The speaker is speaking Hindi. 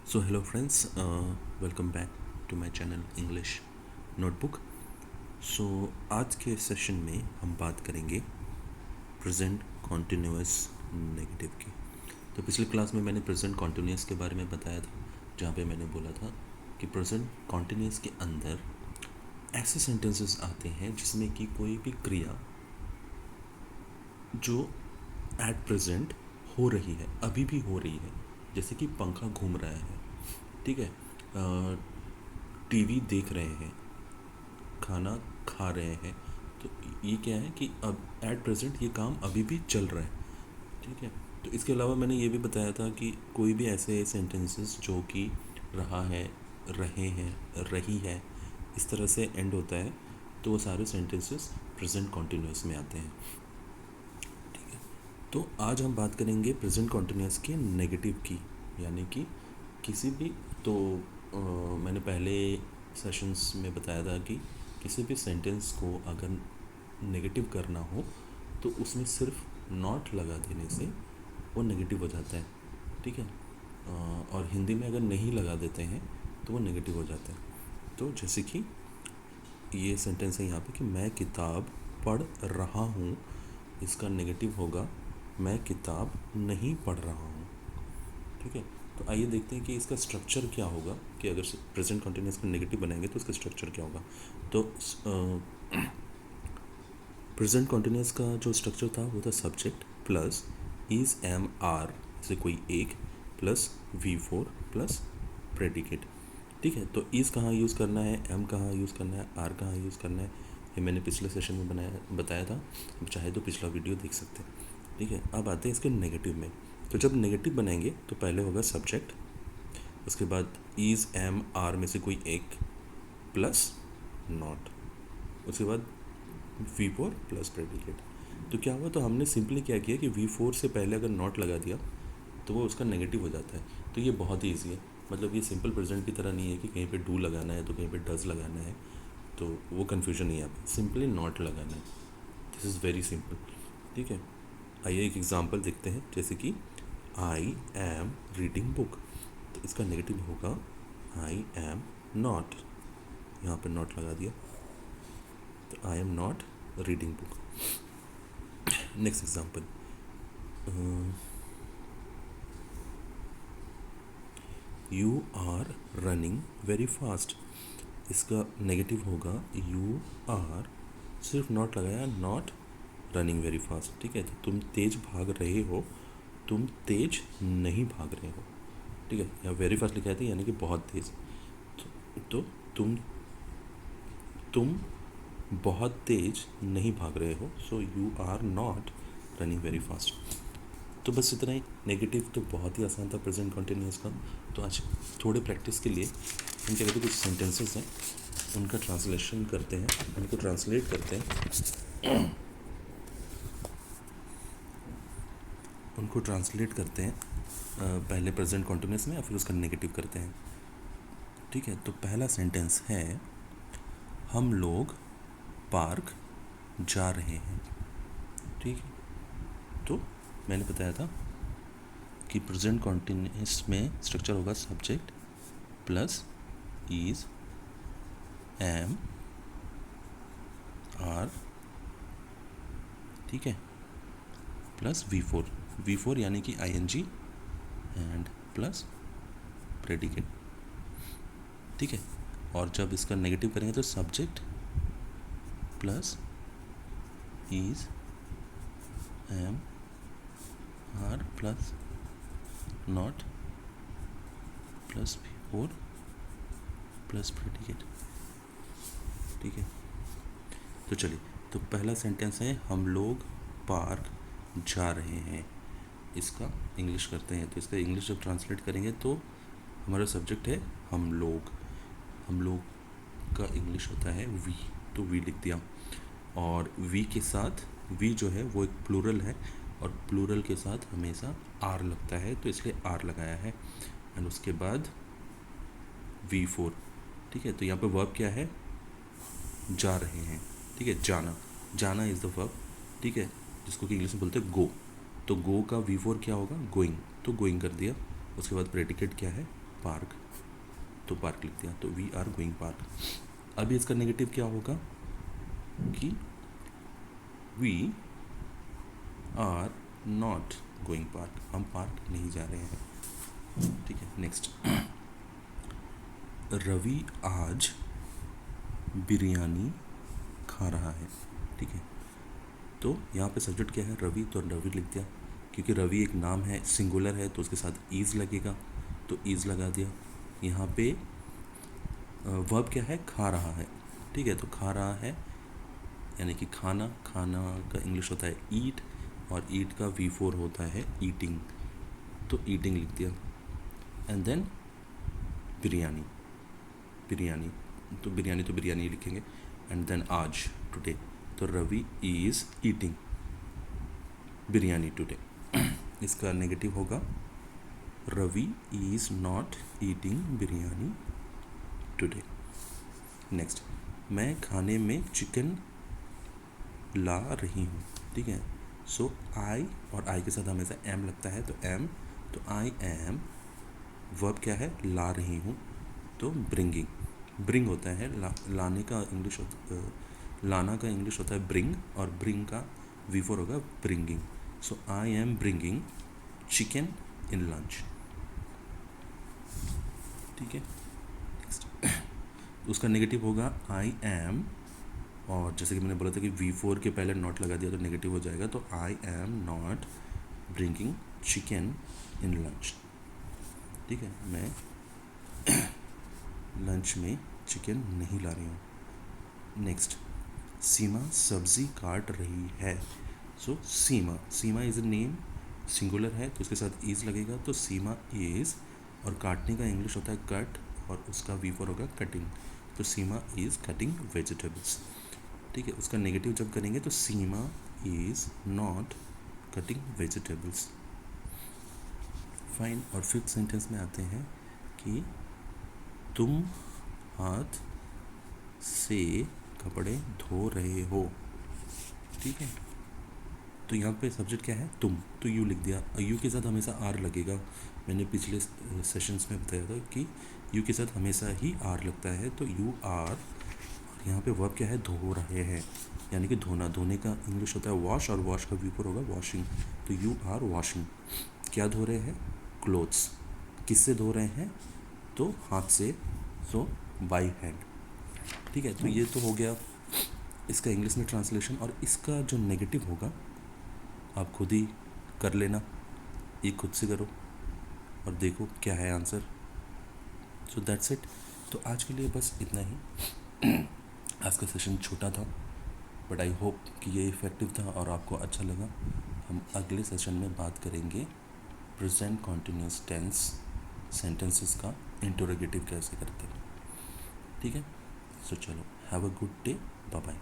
So hello friends, welcome back to my channel English Notebook. So आज के सेशन में हम बात करेंगे प्रेजेंट कॉन्टिन्यूअस नेगेटिव की। तो पिछली क्लास में मैंने प्रेजेंट कॉन्टिन्यूअस के बारे में बताया था, जहाँ पे मैंने बोला था कि प्रेजेंट कॉन्टिन्यूअस के अंदर ऐसे सेंटेंसेस आते हैं जिसमें कि कोई भी क्रिया जो एट प्रेजेंट हो रही है, अभी भी हो रही है, जैसे कि पंखा घूम रहा है, ठीक है, टीवी देख रहे हैं, खाना खा रहे हैं, तो ये क्या है कि अब एट प्रेजेंट ये काम अभी भी चल रहा है, ठीक है। तो इसके अलावा मैंने ये भी बताया था कि कोई भी ऐसे सेंटेंसेस जो कि रहा है, रहे हैं, रही है, इस तरह से एंड होता है, तो वो सारे सेंटेंसेस प्रेजेंट कॉन्टिन्यूअस में आते हैं, ठीक है। तो आज हम बात करेंगे प्रेजेंट कॉन्टिन्यूअस के नेगेटिव की, यानी कि किसी भी तो मैंने पहले सेशंस में बताया था कि किसी भी सेंटेंस को अगर नेगेटिव करना हो तो उसमें सिर्फ नॉट लगा देने से वो नेगेटिव हो जाता है, ठीक है। और हिंदी में अगर नहीं लगा देते हैं तो वो नेगेटिव हो जाता है। तो जैसे कि ये सेंटेंस है यहाँ पे कि मैं किताब पढ़ रहा हूँ, इसका नेगेटिव होगा मैं किताब नहीं पढ़ रहा हूँ, ठीक है। तो आइए देखते हैं कि इसका स्ट्रक्चर क्या होगा, कि अगर प्रेजेंट कंटिन्यूअस का नेगेटिव बनाएंगे तो इसका स्ट्रक्चर क्या होगा। तो प्रेजेंट कंटिन्यूअस का जो स्ट्रक्चर था वो था subject plus is am are से कोई एक प्लस V4 प्लस प्रेडिकेट, ठीक है। तो इज़ कहाँ यूज़ करना है, एम कहाँ यूज़ करना है, आर कहाँ यूज़ करना है, ये मैंने पिछले सेशन में बताया था, चाहे तो पिछला वीडियो देख सकते हैं, ठीक है। अब आते हैं इसके नेगेटिव में। तो जब नेगेटिव बनाएंगे तो पहले होगा सब्जेक्ट, उसके बाद इज़ एम आर में से कोई एक प्लस नॉट, उसके बाद V4 प्लस प्रेडिकेट। तो क्या हुआ, तो हमने सिंपली क्या किया कि V4 से पहले अगर नॉट लगा दिया तो वो उसका नेगेटिव हो जाता है। तो ये बहुत ही ईजी है, मतलब ये सिंपल प्रेजेंट की तरह नहीं है कि कहीं पे डू लगाना है तो कहीं पे डज लगाना है, तो वो कन्फ्यूजन नहीं है, आप सिंपली नॉट लगाना है। दिस इज़ वेरी सिंपल, ठीक है। आइए एक एग्जांपल देखते हैं, जैसे कि आई एम रीडिंग बुक, तो इसका नेगेटिव होगा आई एम नॉट, यहाँ पे नॉट लगा दिया, तो I am not reading book. Next example, you are running very fast, इसका नेगेटिव होगा यू आर, सिर्फ नॉट लगाया, नॉट रनिंग वेरी फास्ट, ठीक है। तो तुम तेज़ भाग रहे हो, तुम तेज़ नहीं भाग रहे हो, ठीक है। यहाँ वेरी फास्ट लिखा है यानी कि बहुत तेज़, तो तुम बहुत तेज़ नहीं भाग रहे हो, so you are not running very fast. तो बस इतना ही। नेगेटिव तो बहुत ही आसान था प्रेजेंट कंटिन्यूअस का। तो आज थोड़े प्रैक्टिस के लिए हम क्या कहते हैं, कुछ सेंटेंसेस हैं उनका ट्रांसलेशन करते हैं, उनको ट्रांसलेट करते हैं, उनको ट्रांसलेट करते हैं पहले प्रेजेंट कंटिन्यूअस में या फिर उसका नेगेटिव करते हैं, ठीक है। तो पहला सेंटेंस है हम लोग पार्क जा रहे हैं, ठीक है। तो मैंने बताया था कि प्रेजेंट कॉन्टिन्यूअस में स्ट्रक्चर होगा subject plus is am are, ठीक है, प्लस V4 यानी कि ING एंड प्लस प्रेडिकेट, ठीक है। और जब इसका नेगेटिव करेंगे तो subject plus is am are plus not plus V4 plus predicate, ठीक है। तो चलिए, तो पहला सेंटेंस है हम लोग पार्क जा रहे हैं, इसका इंग्लिश करते हैं। तो इसका इंग्लिश जब ट्रांसलेट करेंगे तो हमारा सब्जेक्ट है हम लोग का इंग्लिश होता है वी, तो वी लिख दिया, और वी के साथ वी जो है वो एक प्लूरल है, और प्लूरल के साथ हमेशा आर लगता है, तो इसलिए आर लगाया है, एंड उसके बाद V4, ठीक है। तो यहाँ पे वर्ब क्या है, जा रहे हैं, ठीक है, जाना इज़ द वर्ब, ठीक है, जिसको कि इंग्लिश में बोलते हैं गो। तो गो का V4 क्या होगा, गोइंग, तो गोइंग कर दिया। उसके बाद प्रेडिकेट क्या है, पार्क, तो पार्क लिख दिया, तो वी आर गोइंग पार्क। अभी इसका नेगेटिव क्या होगा कि we are not going park, हम पार्क नहीं जा रहे हैं। ठीक है, नेक्स्ट, रवि आज बिरयानी खा रहा है। ठीक है, तो यहाँ पे सब्जेक्ट क्या है, रवि, तो रवि लिख दिया, क्योंकि रवि एक नाम है, सिंगुलर है, तो उसके साथ ईज लगेगा, तो ईज लगा दिया। यहाँ पे वर्ब क्या है, खा रहा है। ठीक है, तो खा रहा है यानी कि खाना, खाना का इंग्लिश होता है ईट, और ईट का V4 होता है ईटिंग, तो ईटिंग लिख दिया। एंड देन बिरयानी, बिरयानी, तो बिरयानी लिखेंगे। एंड देन आज, टुडे, तो Ravi is eating biryani today. इसका नेगेटिव होगा Ravi is not eating biryani today. Next, मैं खाने में चिकन ला रही हूँ। ठीक है, सो आई, और आई के साथ हमेशा एम लगता है, तो एम, तो आई एम, वर्ब क्या है, ला रही हूँ, तो ब्रिंगिंग, ब्रिंग होता है, लाने का इंग्लिश लाना का इंग्लिश होता है ब्रिंग, और ब्रिंग का V4 होगा bringing. So I am bringing chicken in lunch. ठीक है, उसका नेगेटिव होगा आई एम, और जैसे कि मैंने बोला था कि V4 के पहले नॉट लगा दिया तो नेगेटिव हो जाएगा, तो I am not bringing chicken in lunch. ठीक है, मैं लंच में चिकन नहीं ला रही हूँ। नेक्स्ट, सीमा सब्जी काट रही है। सो सीमा, सीमा इज़ अ नेम, सिंगुलर है, तो उसके साथ इज़ लगेगा, तो सीमा इज़, और काटने का इंग्लिश होता है कट, और उसका V4 होगा कटिंग, तो सीमा इज़ कटिंग वेजिटेबल्स। ठीक है, उसका नेगेटिव जब करेंगे तो Seema is not cutting vegetables. Fine, और फिफ्थ सेंटेंस में आते हैं कि तुम हाथ से कपड़े धो रहे हो। ठीक है, तो यहाँ पे सब्जेक्ट क्या है, तुम, तो यू लिख दिया। यू के साथ हमेशा आर लगेगा, मैंने पिछले सेशंस में बताया था कि यू के साथ हमेशा ही आर लगता है, तो यू आर। यहाँ पे वर्ब क्या है, धो रहे हैं, यानी कि धोना, धोने का इंग्लिश होता है वॉश, और वॉश का V4 होगा वॉशिंग, तो यू आर वॉशिंग। क्या धो रहे हैं, क्लोथ्स। किससे धो रहे हैं, तो हाथ से, सो बाई हैंड। ठीक है, तो ये तो हो गया इसका इंग्लिश में ट्रांसलेशन, और इसका जो नेगेटिव होगा आप खुद ही कर लेना, ये खुद से करो और देखो क्या है आंसर। So that's it. तो आज के लिए बस इतना ही। आज का सेशन छोटा था, बट आई होप कि ये इफ़ेक्टिव था और आपको अच्छा लगा। हम अगले सेशन में बात करेंगे प्रेजेंट कॉन्टिन्यूस टेंस सेंटेंसेस का इंटरोगेटिव कैसे करते हैं। ठीक है, सो चलो, have a good day, bye bye.